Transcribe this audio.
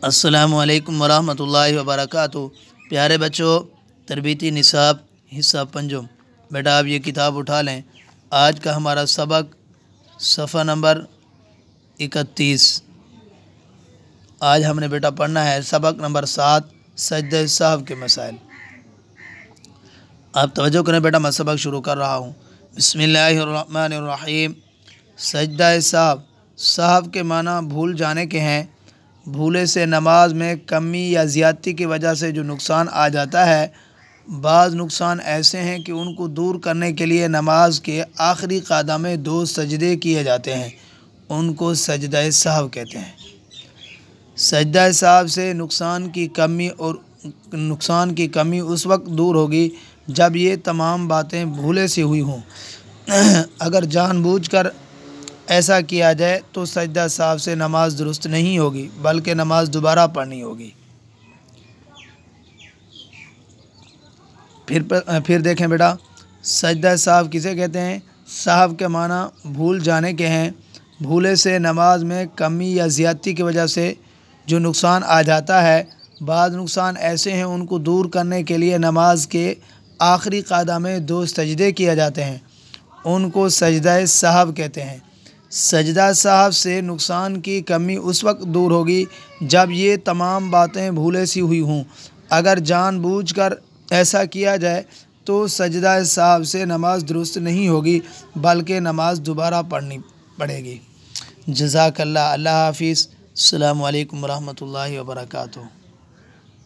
السلام علیکم ورحمۃ اللہ وبرکاتہ۔ پیارے بچوں، تربیتی نصاب حصہ پنجم، بیٹا آپ یہ کتاب اٹھا لیں۔ آج کا ہمارا سبق صفحہ نمبر 31۔ آج ہم نے بیٹا پڑھنا ہے سبق نمبر 7، سجدہ سہو کے مسائل۔ آپ توجہ کریں بیٹا، میں سبق شروع کر رہا ہوں۔ بسم اللہ الرحمن الرحیم۔ سجدہ سہو، سہو کے معنی بھول جانے کے ہیں۔ بھولے سے نماز میں کمی یا زیادتی کی وجہ سے جو نقصان آ جاتا ہے، بعض نقصان ایسے ہیں کہ ان کو دور کرنے کے لیے نماز کے آخری قعدہ میں 2 سجدے کیے جاتے ہیں، ان کو سجدہ سہو کہتے ہیں۔ سجدہ سہو سے نقصان کی کمی اس وقت دور ہوگی جب یہ تمام باتیں بھولے سے ہوئی ہوں۔ اگر جان بوجھ کر ایسا کیا جائے تو سجدہ سہو سے نماز درست نہیں ہوگی بلکہ نماز دوبارہ پڑھنی ہوگی۔ پھر دیکھیں بیٹا، سجدہ سہو کسے کہتے ہیں؟ سہو کے معنی بھول جانے کے ہیں۔ بھولے سے نماز میں کمی یا زیادتی کی وجہ سے جو نقصان آ جاتا ہے، بعض نقصان ایسے ہیں ان کو دور کرنے کے لیے نماز کے آخری قعدہ میں 2 سجدے کیے جاتے ہیں، ان کو سجدہ سہو کہتے ہیں۔ سجدہ سہو سے نقصان کی کمی اس وقت دور ہوگی جب یہ تمام باتیں بھولے سی ہوئی ہوں۔ اگر جان بوجھ کر ایسا کیا جائے تو سجدہ سہو سے نماز درست نہیں ہوگی بلکہ نماز دوبارہ پڑھنی پڑے گی۔ جزاک اللہ۔ اللہ حافظ۔ السلام علیکم ورحمۃ اللہ وبرکاتہ۔